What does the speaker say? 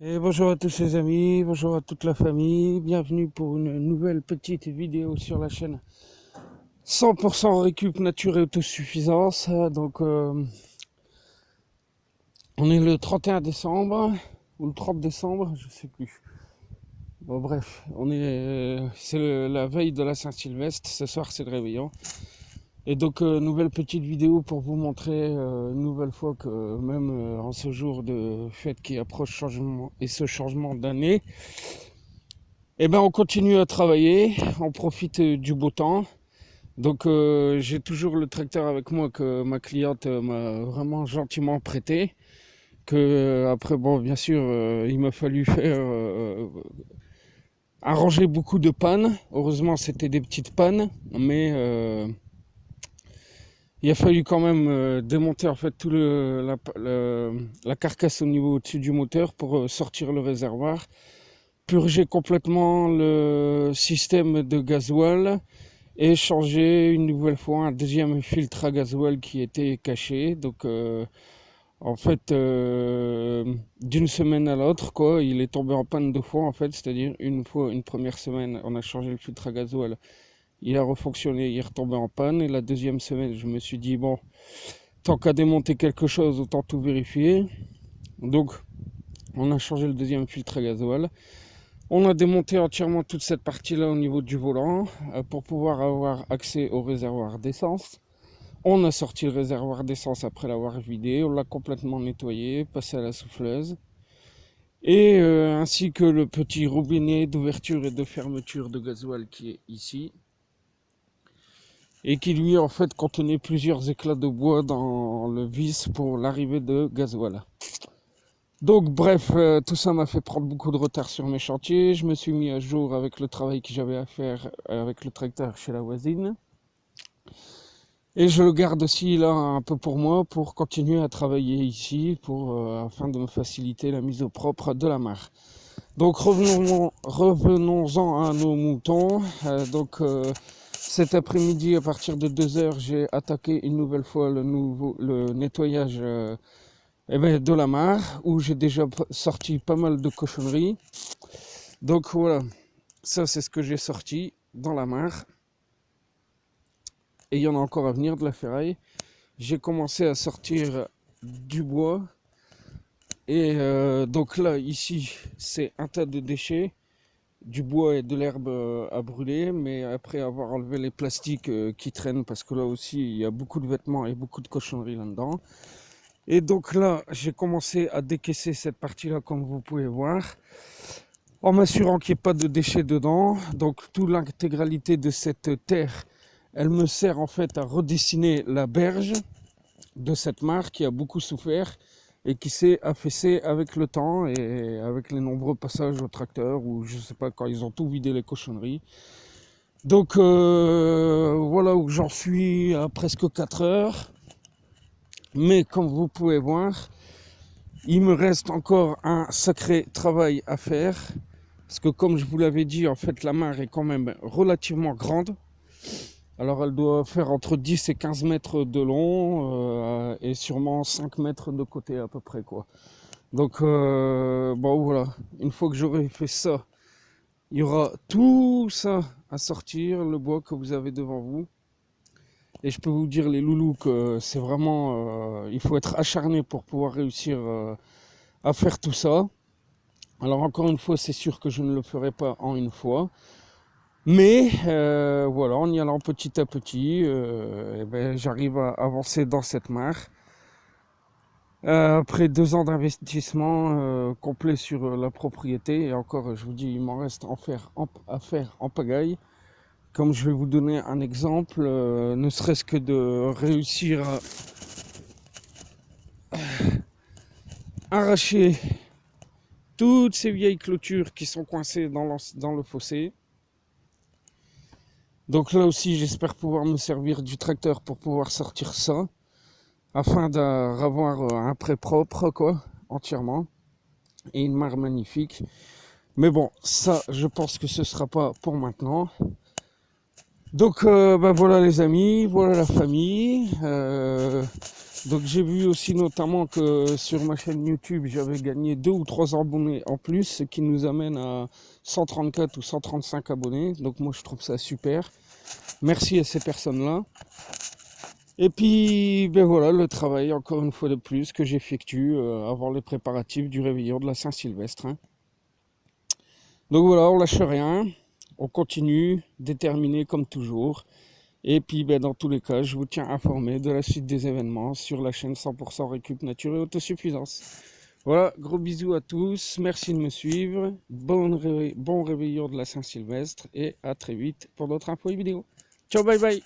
Et bonjour à tous les amis, bonjour à toute la famille, bienvenue pour une nouvelle petite vidéo sur la chaîne 100% récup nature et autosuffisance. On est le 31 décembre ou le 30 décembre, je sais plus. Bon bref, la veille de la Saint-Sylvestre, ce soir c'est le réveillon. Et donc nouvelle petite vidéo pour vous montrer une nouvelle fois que même en ce jour de fête qui approche changement et ce changement d'année, eh ben on continue à travailler, on profite du beau temps. Donc j'ai toujours le tracteur avec moi que ma cliente m'a vraiment gentiment prêté. Après bon bien sûr il m'a fallu arranger beaucoup de pannes. Heureusement c'était des petites pannes, mais il a fallu quand même démonter en fait la carcasse au niveau au-dessus du moteur pour sortir le réservoir, purger complètement le système de gasoil et changer une nouvelle fois un deuxième filtre à gasoil qui était caché. Donc en fait d'une semaine à l'autre quoi, il est tombé en panne deux fois en fait, c'est-à-dire une première semaine on a changé le filtre à gasoil, il a refonctionné, il est retombé en panne, et la deuxième semaine je me suis dit bon, tant qu'à démonter quelque chose autant tout vérifier. Donc on a changé le deuxième filtre à gasoil. On a démonté entièrement toute cette partie-là au niveau du volant pour pouvoir avoir accès au réservoir d'essence. On a sorti le réservoir d'essence après l'avoir vidé, on l'a complètement nettoyé, passé à la souffleuse. Et ainsi que le petit robinet d'ouverture et de fermeture de gasoil qui est ici. Et qui lui en fait contenait plusieurs éclats de bois dans le vis pour l'arrivée de gasoil. Donc bref, tout ça m'a fait prendre beaucoup de retard sur mes chantiers. Je me suis mis à jour avec le travail que j'avais à faire avec le tracteur chez la voisine. Et je le garde aussi là un peu pour moi pour continuer à travailler ici afin de me faciliter la mise au propre de la mare. Donc revenons-en à nos moutons. Cet après-midi à partir de 2h j'ai attaqué une nouvelle fois le nettoyage de la mare, où j'ai déjà sorti pas mal de cochonneries. Donc voilà, ça c'est ce que j'ai sorti dans la mare. Et il y en a encore à venir de la ferraille. J'ai commencé à sortir du bois. Et donc là, ici, c'est un tas de déchets, du bois et de l'herbe à brûler. Mais après avoir enlevé les plastiques qui traînent, parce que là aussi, il y a beaucoup de vêtements et beaucoup de cochonneries là-dedans. Et donc là, j'ai commencé à décaisser cette partie-là, comme vous pouvez voir, en m'assurant qu'il n'y ait pas de déchets dedans. Donc toute l'intégralité de cette terre, elle me sert en fait à redessiner la berge de cette mare qui a beaucoup souffert et qui s'est affaissée avec le temps et avec les nombreux passages au tracteur, ou je sais pas, quand ils ont tout vidé les cochonneries. Donc voilà où j'en suis à presque 4 heures. Mais comme vous pouvez voir, il me reste encore un sacré travail à faire. Parce que comme je vous l'avais dit, en fait, la mare est quand même relativement grande. Alors elle doit faire entre 10 et 15 mètres de long et sûrement 5 mètres de côté à peu près quoi. Donc bon voilà, une fois que j'aurai fait ça, il y aura tout ça à sortir, le bois que vous avez devant vous. Et je peux vous dire les loulous que c'est vraiment, il faut être acharné pour pouvoir réussir à faire tout ça. Alors encore une fois, c'est sûr que je ne le ferai pas en une fois. Mais voilà, en y allant petit à petit, j'arrive à avancer dans cette mare. Après 2 ans d'investissement complet sur la propriété, et encore, je vous dis, il m'en reste à faire en pagaille. Comme je vais vous donner un exemple, ne serait-ce que de réussir à arracher toutes ces vieilles clôtures qui sont coincées dans le fossé. Donc là aussi, j'espère pouvoir me servir du tracteur pour pouvoir sortir ça, afin d'avoir un pré propre, quoi, entièrement, et une mare magnifique. Mais bon, ça, je pense que ce sera pas pour maintenant. Donc ben voilà les amis, voilà la famille. Donc j'ai vu aussi notamment que sur ma chaîne YouTube j'avais gagné 2 ou 3 abonnés en plus, ce qui nous amène à 134 ou 135 abonnés. Donc moi je trouve ça super. Merci à ces personnes-là. Et puis ben voilà le travail encore une fois de plus que j'effectue avant les préparatifs du réveillon de la Saint-Sylvestre, hein. Donc voilà, on lâche rien, on continue, déterminé comme toujours. Et puis ben, dans tous les cas, je vous tiens informé de la suite des événements sur la chaîne 100% Récup Nature et Autosuffisance. Voilà, gros bisous à tous, merci de me suivre, bon réveillon de la Saint-Sylvestre et à très vite pour d'autres infos et vidéos. Ciao, bye bye.